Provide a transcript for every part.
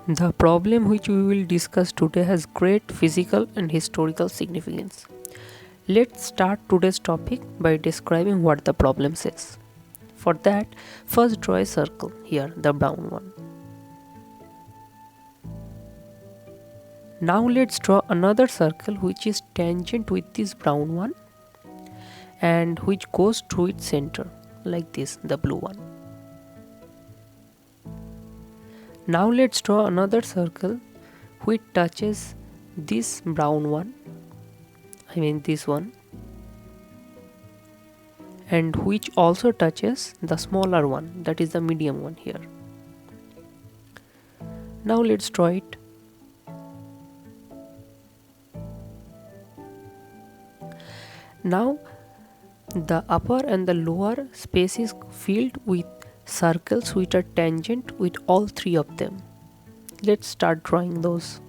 The problem which we will discuss today has great physical and historical significance. Let's start today's topic by describing what the problem says. For that, first draw a circle here, the brown one. Now let's draw another circle which is tangent with this brown one and which goes through its center, like this, the blue one. Now let's draw another circle which touches this brown one, this one, and which also touches the smaller one, that is the medium one here. Now let's draw it. Now the upper and the lower space is filled with circles which are tangent with all three of them. Let's start drawing those.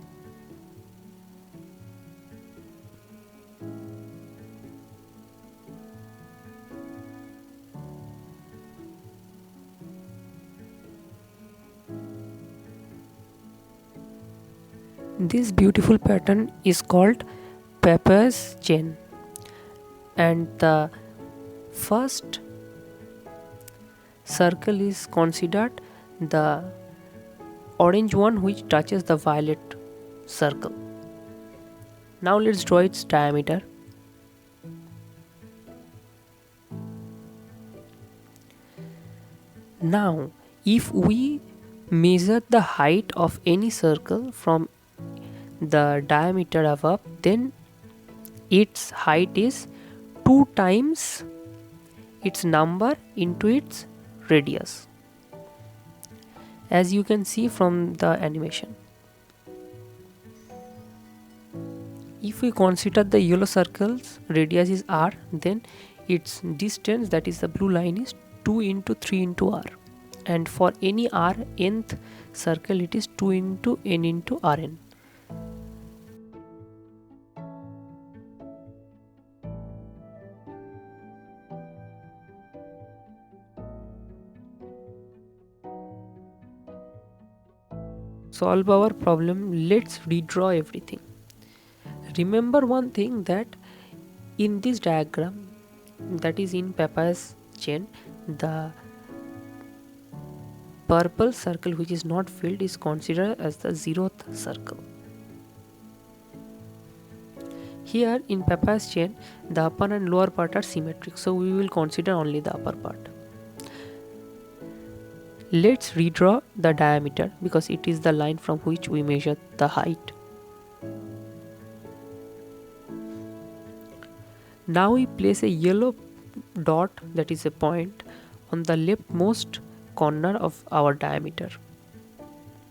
This beautiful pattern is called Pappus chain, and the first circle is considered the orange one which touches the violet circle. Now let's draw its diameter. Now if we measure the height of any circle from the diameter above, then its height is 2 times its number into its radius, as you can see from the animation. If we consider the yellow circle's radius is r, then its distance, that is the blue line, is 2 into 3 into r, and for any r nth circle it is 2 into n into rn. Solve our problem, let's redraw everything. Remember one thing, that in this diagram, that is in Pappus chain, the purple circle which is not filled is considered as the 0th circle. Here in Pappus chain, the upper and lower part are symmetric, so we will consider only the upper part. Let's redraw the diameter because it is the line from which we measure the height. Now we place a yellow dot, that is a point, on the leftmost corner of our diameter.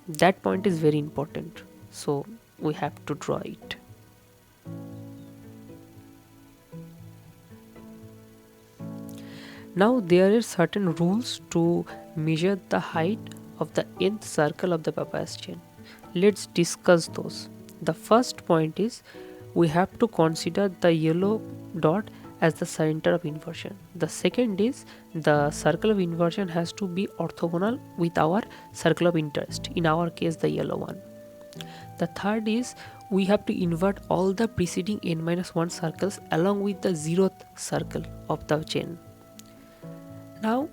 That point is very important, so we have to draw it. Now there are certain rules to measure the height of the nth circle of the Pappus chain. Let's discuss those. The first point is we have to consider the yellow dot as the center of inversion. The second is the circle of inversion has to be orthogonal with our circle of interest, in our case the yellow one. The third is we have to invert all the preceding n-1 circles along with the 0th circle of the chain. Now,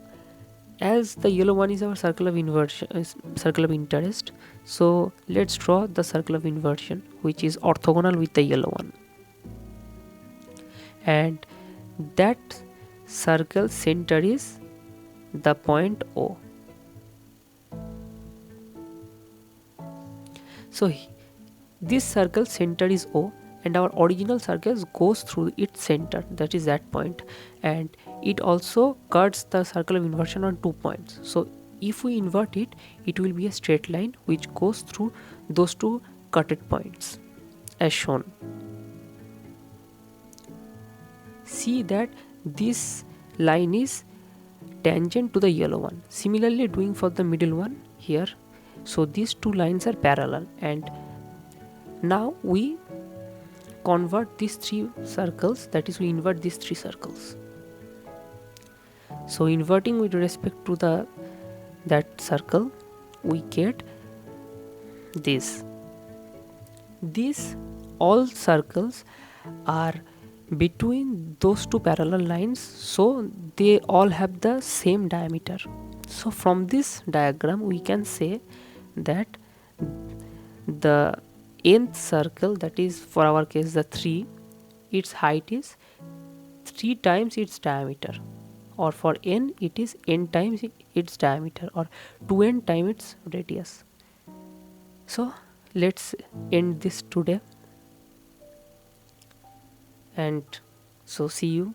as the yellow one is our circle of inversion, circle of interest, so let's draw the circle of inversion which is orthogonal with the yellow one, and that circle center is the point O. So this circle center is O, and our original circle goes through its center, that is that point, and it also cuts the circle of inversion on 2 points. So if we invert it, it will be a straight line which goes through those 2 cutted points as shown. See that this line is tangent to the yellow one. Similarly doing for the middle one here. So these 2 lines are parallel, and now we convert these 3 circles, that is we invert these 3 circles. So inverting with respect to that circle, we get this. These all circles are between those two parallel lines, so they all have the same diameter. So from this diagram we can say that the nth circle, that is for our case the 3, its height is 3 times its diameter, or for n it is n times its diameter, or 2n times its radius. So let's end this today, and so see you